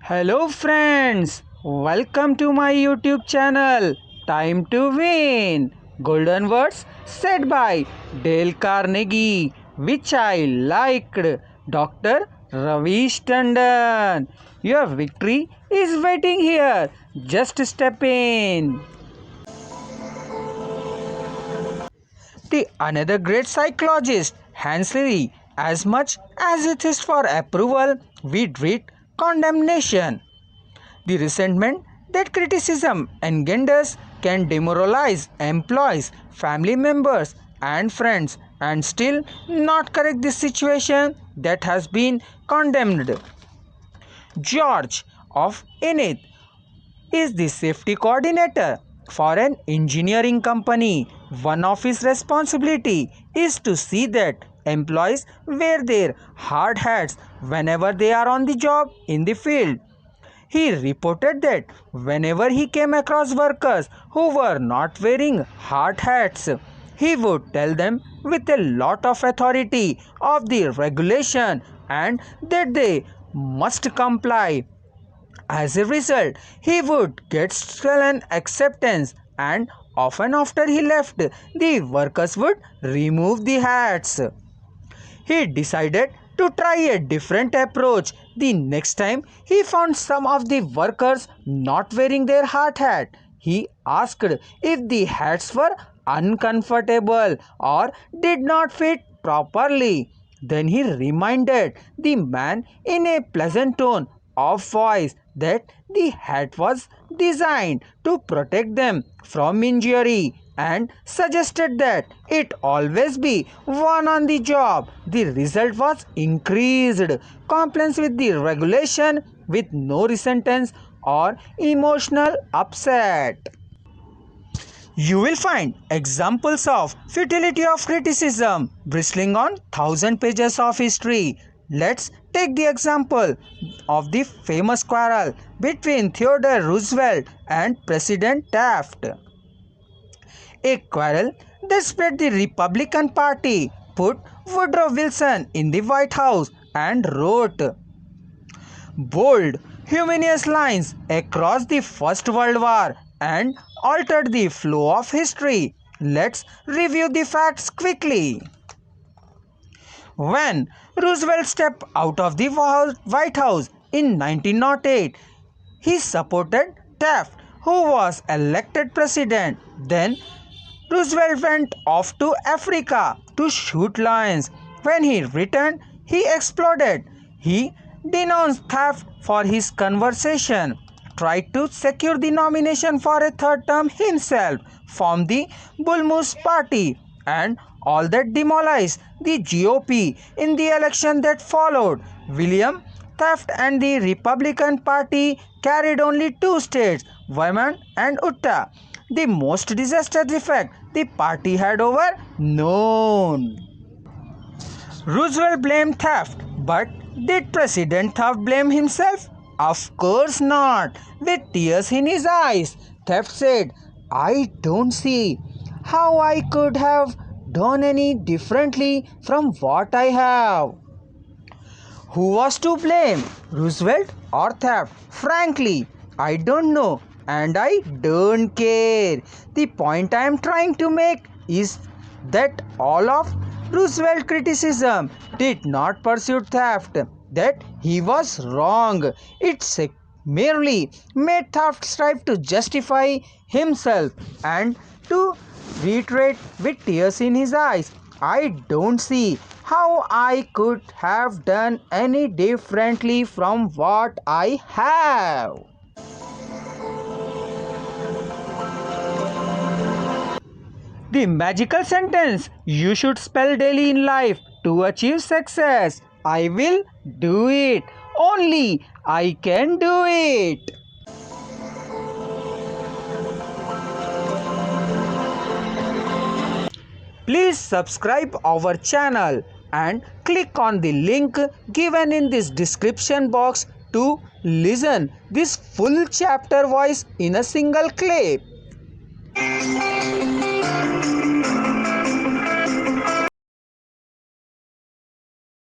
Hello friends, welcome to my YouTube channel. Time to win. Golden words said by Dale Carnegie, which I liked. Dr. Ravish Tandon. Your victory is waiting here. Just step in. The another great psychologist, Hans Lee, as much as it is for approval, we dread condemnation. The resentment that criticism engenders can demoralize employees, family members, and friends, and still not correct the situation that has been condemned. George of Enid is the safety coordinator for an engineering company. One of his responsibility is to see that employees wear their hard hats whenever they are on the job in the field. He reported that whenever he came across workers who were not wearing hard hats, he would tell them with a lot of authority of the regulation and that they must comply. As a result, he would get sullen acceptance, and often after he left, the workers would remove the hats. He decided to try a different approach. The next time he found some of the workers not wearing their hard hat, he asked if the hats were uncomfortable or did not fit properly. Then he reminded the man in a pleasant tone of voice that the hat was designed to protect them from injury and suggested that it always be worn on the job. The result was increased compliance with the regulation with no resistance or emotional upset. You will find examples of futility of criticism bristling on 1,000 pages of history. Let's take the example of the famous quarrel between Theodore Roosevelt and President Taft. A quarrel that spread the Republican Party put Woodrow Wilson in the White House and wrote bold, humorous lines across the First World War and altered the flow of history. Let's review the facts quickly. When Roosevelt stepped out of the White House in 1908, he supported Taft, who was elected president. Then Roosevelt went off to Africa to shoot lions. When he returned, he exploded. He denounced Taft for his conversation, tried to secure the nomination for a third term himself, formed the Bull Moose Party, and all that demolished the GOP in the election that followed. William Taft and the Republican Party carried only two states, Vermont and Utah. The most disastrous effect the party had over known. Roosevelt blamed Taft, but did President Taft blame himself? Of course not. With tears in his eyes, Taft said, "I don't see how I could have done any differently from what I have." Who was to blame, Roosevelt or Taft? Frankly, I don't know and I don't care. The point I am trying to make is that all of Roosevelt's criticism did not pursue Taft, that he was wrong. It merely made Taft strive to justify himself and to reiterate with tears in his eyes, "I don't see how I could have done any differently from what I have." The magical sentence you should spell daily in life to achieve success. I will do it. Only I can do it. Please subscribe our channel and click on the link given in this description box to listen this full chapter voice in a single clip.